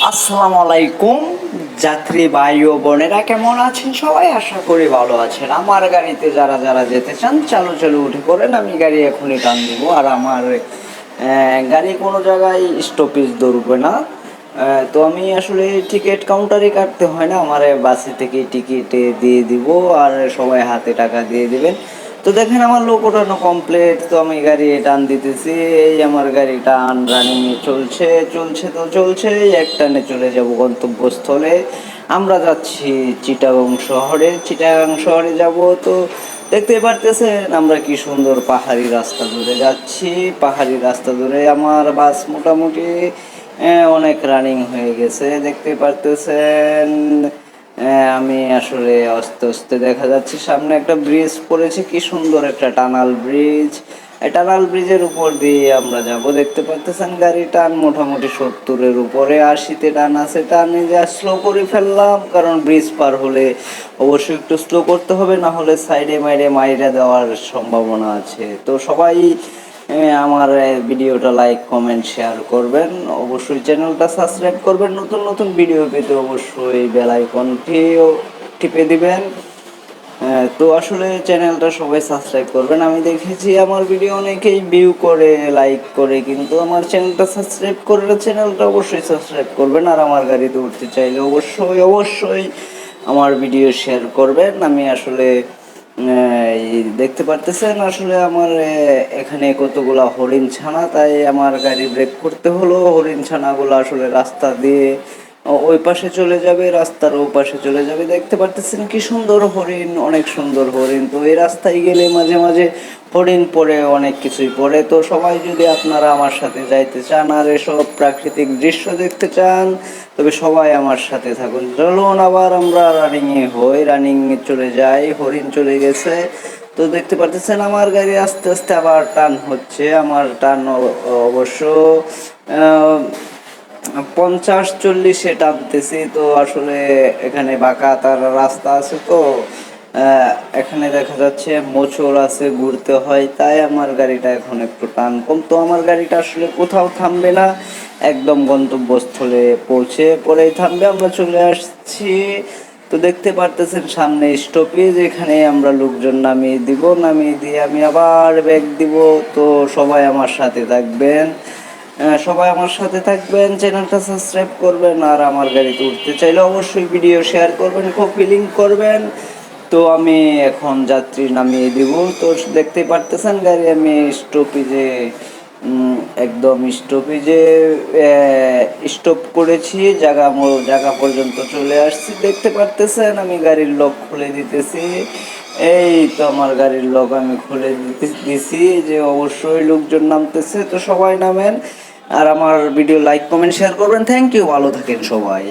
আসসালামু আলাইকুম যাত্রী ভাই ও বোনেরা, কেমন আছেন সবাই? আশা করি ভালো আছেন। আমার গাড়িতে যারা যারা যেতে চান চালু চালু উঠে পড়েন, আমি গাড়ি এখনই টান দিব। আর আমার গাড়ি কোনো জায়গায় স্টপেজ ধরবে না। তো আমি আসলে টিকিট কাউন্টারে কাটতে হয় না, আমার বাসে থেকে টিকিটে দিয়ে দিব আর সবাই হাতে টাকা দিয়ে দিবেন। তো দেখেন আমার লোক ওঠানো কমপ্লিট, তো আমি গাড়ি টান দিতেছি। এই আমার গাড়ি টান রানিং চলছে চলছে তো চলছে, এক টানে চলে যাব গন্তব্যস্থলে। আমরা যাচ্ছি চিটাগং শহরে। চিটাগং শহরে যাব, তো দেখতে পারতেছেন আমরা কি সুন্দর পাহাড়ি রাস্তা ধরে যাচ্ছি। পাহাড়ি রাস্তা ধরে আমার বাস মোটামুটি অনেক রানিং হয়ে গেছে, দেখতে পারতেছেন। আমি আসলে আস্তে আস্তে দেখা যাচ্ছে সামনে একটা ব্রিজ পড়েছে, কি সুন্দর একটা টানাল ব্রিজ। এই টানাল ব্রিজের উপর দিয়ে আমরা যাব, দেখতে পাচ্ছেন। গাড়ি টান মোটামুটি 70-এর উপরে, 80-তে টান আছে। টানে যা স্লো করে ফেললাম, কারণ ব্রিজ পার হলে অবশ্যই একটু স্লো করতে হবে, না হলে সাইডে মাইডে মাইরা দেওয়ার সম্ভাবনা আছে। তো সবাই আমার ভিডিওটা লাইক কমেন্ট শেয়ার করবেন, অবশ্যই চ্যানেলটা সাবস্ক্রাইব করবেন। নতুন নতুন ভিডিও পেতে অবশ্যই বেল আইকনটিও টিপে দিবেন। তো আসলে চ্যানেলটা সবাই সাবস্ক্রাইব করবেন। আমি দেখেছি আমার ভিডিও অনেকেই ভিউ করে লাইক করে, কিন্তু আমার চ্যানেলটা সাবস্ক্রাইব করে চ্যানেলটা অবশ্যই সাবস্ক্রাইব করবেন। আর আমার গাড়িতে উঠতে চাইলে অবশ্যই অবশ্যই আমার ভিডিও শেয়ার করবেন। আমি আসলে দেখতে পারতেছেন আসলে আমার এখানে কতগুলা হরিণ ছানা, তাই আমার গাড়ি ব্রেক করতে হলো। হরিণ ছানাগুলো আসলে রাস্তা দিয়ে ওই পাশে চলে যাবে, রাস্তার ও পাশে চলে যাবে। দেখতে পারতেছেন কি সুন্দর হরিণ, অনেক সুন্দর হরিণ। তো এই রাস্তায় গেলে মাঝে মাঝে হরিণ পড়ে, অনেক কিছুই পড়ে। তো সবাই যদি আপনারা আমার সাথে যাইতে চান আর এসব প্রাকৃতিক দৃশ্য দেখতে চান, তবে সবাই আমার সাথে থাকুন। চলুন আবার আমরা রানিংয়ে হই, রানিংয়ে চলে যাই। হরিণ চলে গেছে, তো দেখতে পারতেছেন আমার গাড়ি আস্তে আস্তে আবার টান হচ্ছে। আমার টান অবশ্য 50-40-এ টানতেছি। তো আসলে এখানে বাঁকা তার রাস্তা আছে, তো এখানে দেখা যাচ্ছে মোচড় আছে, ঘুরতে হয়, তাই আমার গাড়িটা এখন একটু টান কম। তো আমার গাড়িটা আসলে কোথাও থামবে না, একদম গন্তব্যস্থলে পৌঁছে পরেই থামবে। আমরা চলে আসছি। তো দেখতে পারতেছেন সামনে স্টপেজ, এখানে আমরা লোকজন নামিয়ে দিব, নামিয়ে দিয়ে আমি আবার ব্যাক দিব। তো সবাই আমার সাথে থাকবেন, সবাই আমার সাথে থাকবেন, চ্যানেলটা সাবস্ক্রাইব করবেন। আর আমার গাড়িতে উঠতে চাইলে অবশ্যই ভিডিও শেয়ার করবেন, কপি লিঙ্ক করবেন। তো আমি এখন যাত্রী নামিয়ে দিব। তো দেখতে পারতেছেন গাড়ি আমি স্টপেজে, একদম স্টপেজে স্টপ করেছি, জায়গা পর্যন্ত চলে আসছি। দেখতে পারতেছেন আমি গাড়ির লক খুলে দিতেছি। এই তো আমার গাড়ির লক আমি খুলে দিছি, যে অবশ্যই লোকজন নামতেছে, তো সবাই নামেন। আর আমার ভিডিও লাইক কমেন্ট শেয়ার করবেন। থ্যাংক ইউ, ভালো থাকেন সবাই।